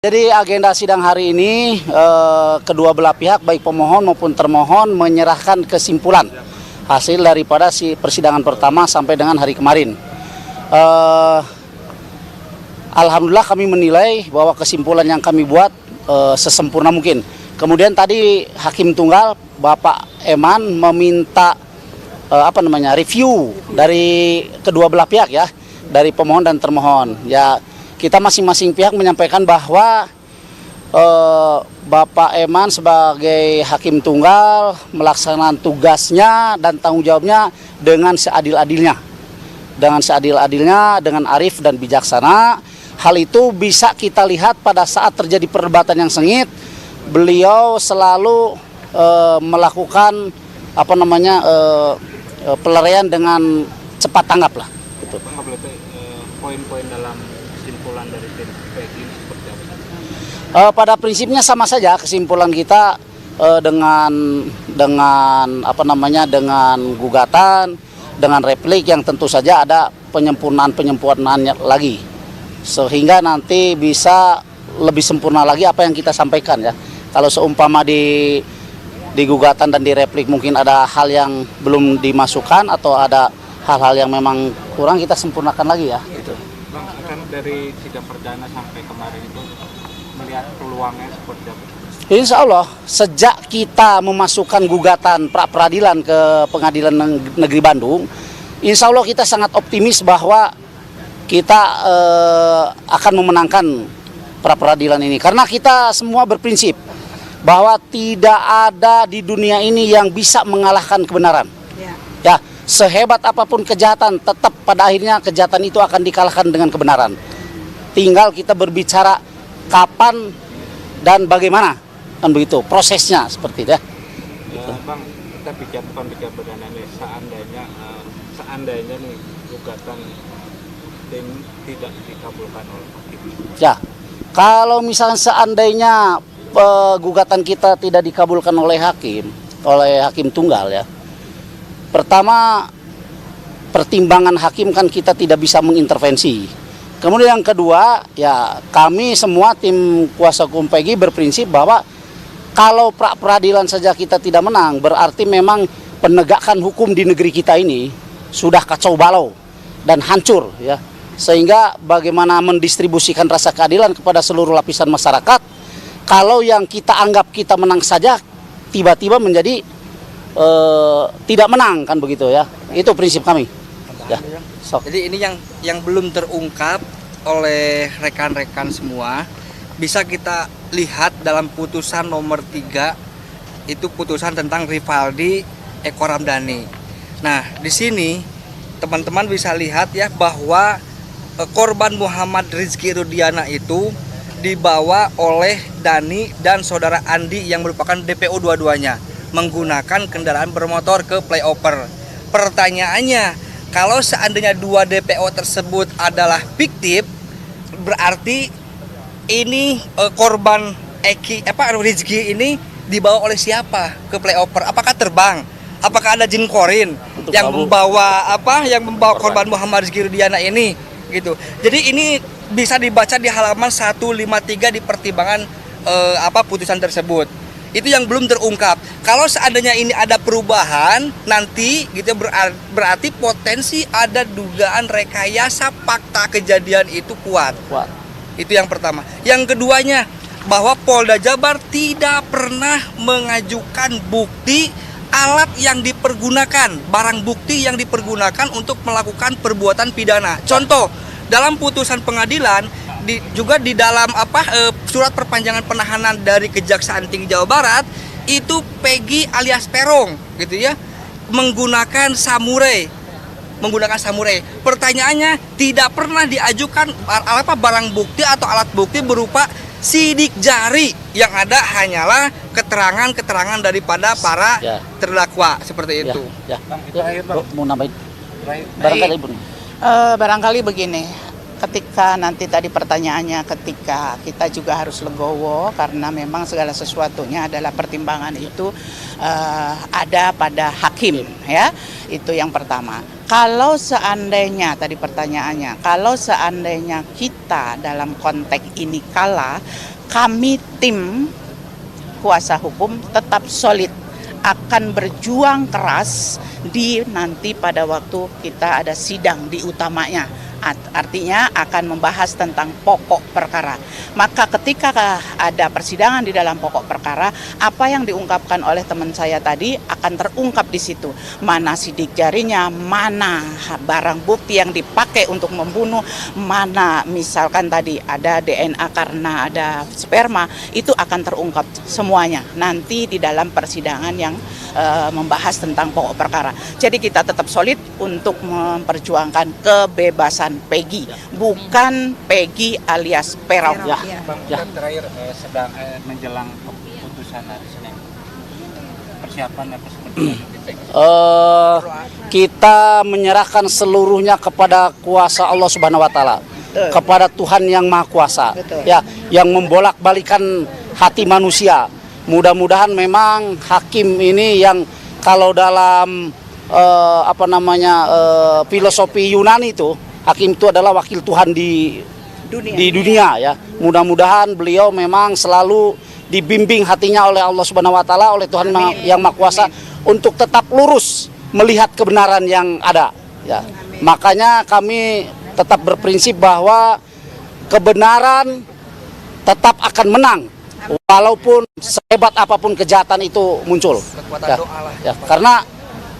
Jadi agenda sidang hari ini kedua belah pihak baik pemohon maupun termohon menyerahkan kesimpulan hasil daripada persidangan pertama sampai dengan hari kemarin. Alhamdulillah kami menilai bahwa kesimpulan yang kami buat sesempurna mungkin. Kemudian tadi Hakim Tunggal Bapak Eman meminta review dari kedua belah pihak ya, dari pemohon dan termohon. Ya, kita masing-masing pihak menyampaikan bahwa Bapak Eman sebagai Hakim Tunggal melaksanakan tugasnya dan tanggung jawabnya dengan seadil-adilnya. Dengan arif dan bijaksana. Hal itu bisa kita lihat pada saat terjadi perdebatan yang sengit, beliau selalu melakukan pelarian dengan cepat tanggap lah. Gitu. Poin-poin dalam kesimpulan dari tim PEGI seperti apa? Pada prinsipnya sama saja kesimpulan kita dengan gugatan, dengan replik yang tentu saja ada penyempurnaan lagi, sehingga nanti bisa lebih sempurna lagi apa yang kita sampaikan ya. Kalau seumpama di gugatan dan di replik mungkin ada hal yang belum dimasukkan atau ada hal-hal yang memang kurang, kita sempurnakan lagi ya. Gitu. Bang, kan dari sidang perdana sampai kemarin itu melihat peluangnya seperti apa? Insya Allah sejak kita memasukkan gugatan pra peradilan ke Pengadilan Negeri Bandung, insya Allah kita sangat optimis bahwa kita akan memenangkan pra peradilan ini. Karena kita semua berprinsip bahwa tidak ada di dunia ini yang bisa mengalahkan kebenaran. Ya, sehebat apapun kejahatan, tetap pada akhirnya kejahatan itu akan dikalahkan dengan kebenaran. Tinggal kita berbicara kapan dan bagaimana, kan begitu prosesnya seperti itu ya. Bang, kita bicara berdana nih, seandainya nih gugatan tim tidak dikabulkan oleh hakim. Ya, kalau misalnya seandainya gugatan kita tidak dikabulkan oleh hakim tunggal ya. Pertama, pertimbangan hakim kan kita tidak bisa mengintervensi. Kemudian yang kedua, ya kami semua tim kuasa hukum PEGI berprinsip bahwa kalau pra peradilan saja kita tidak menang, berarti memang penegakan hukum di negeri kita ini sudah kacau balau dan hancur ya. Sehingga bagaimana mendistribusikan rasa keadilan kepada seluruh lapisan masyarakat, kalau yang kita anggap kita menang saja tiba-tiba menjadi tidak menang, kan begitu ya. Itu prinsip kami. Ya. Jadi ini yang belum terungkap oleh rekan-rekan semua, bisa kita lihat dalam putusan nomor 3, itu putusan tentang Rivaldi Eko Ramdhani. Nah, di sini teman-teman bisa lihat ya bahwa korban Muhammad Rizky Rudiana itu dibawa oleh Dani dan saudara Andi yang merupakan DPO dua-duanya menggunakan kendaraan bermotor ke flyover. Pertanyaannya, kalau seandainya dua DPO tersebut adalah fiktif, berarti ini korban Rizky ini dibawa oleh siapa ke flyover? Apakah terbang? Apakah ada jin korin yang membawa korban Muhammad Rizky Rudiana ini gitu. Jadi ini bisa dibaca di halaman 153 di pertimbangan putusan tersebut. Itu yang belum terungkap. Kalau seandainya ini ada perubahan nanti gitu, berarti potensi ada dugaan rekayasa fakta kejadian itu kuat. Itu yang pertama. Yang keduanya, bahwa Polda Jabar tidak pernah mengajukan bukti alat yang dipergunakan, barang bukti yang dipergunakan untuk melakukan perbuatan pidana. Contoh, dalam putusan pengadilan juga di dalam surat perpanjangan penahanan dari Kejaksaan Tinggi Jawa Barat itu Peggy alias Perong gitu ya menggunakan samurai. Pertanyaannya, tidak pernah diajukan barang bukti atau alat bukti berupa sidik jari, yang ada hanyalah keterangan daripada para terdakwa seperti itu. Mau nambahin? Barangkali begini, ketika nanti tadi pertanyaannya, ketika kita juga harus legowo karena memang segala sesuatunya adalah pertimbangan itu ada pada hakim ya. Itu yang pertama. Kalau seandainya tadi pertanyaannya, kalau seandainya kita dalam konteks ini kalah, kami tim kuasa hukum tetap solid, akan berjuang keras di nanti pada waktu kita ada sidang di utamanya. Artinya akan membahas tentang pokok perkara. Maka ketika ada persidangan di dalam pokok perkara, apa yang diungkapkan oleh teman saya tadi akan terungkap di situ. Mana sidik jarinya, mana barang bukti yang dipakai untuk membunuh, mana misalkan tadi ada DNA karena ada sperma, itu akan terungkap semuanya nanti di dalam persidangan yang membahas tentang pokok perkara. Jadi kita tetap solid untuk memperjuangkan kebebasan Peggy, bukan Peggy alias Peron. Ya. Bang, Ya. terakhir sedang menjelang keputusan hari Senin. Persiapannya apa seperti itu? Kita menyerahkan seluruhnya kepada kuasa Allah Subhanahu wa taala, kepada Tuhan yang Maha Kuasa. Betul. Ya, yang membolak-balikan hati manusia. Mudah-mudahan memang hakim ini yang kalau dalam filosofi Yunani itu, hakim itu adalah wakil Tuhan di dunia ya. Mudah-mudahan beliau memang selalu dibimbing hatinya oleh Allah Subhanahu wa taala, oleh Tuhan yang Maha Kuasa untuk tetap lurus melihat kebenaran yang ada ya. Makanya kami tetap berprinsip bahwa kebenaran tetap akan menang walaupun sehebat apapun kejahatan itu muncul. Kekuatan Ya, doa lah. ya, karena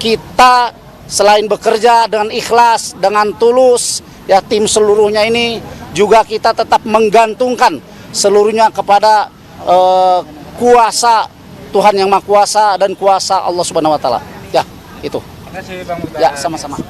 kita selain bekerja dengan ikhlas, dengan tulus, ya tim seluruhnya ini juga kita tetap menggantungkan seluruhnya kepada kuasa Tuhan yang Maha Kuasa dan kuasa Allah Subhanahu wa taala. Ya, itu. Terima kasih Bang Mutar. Ya, sama-sama.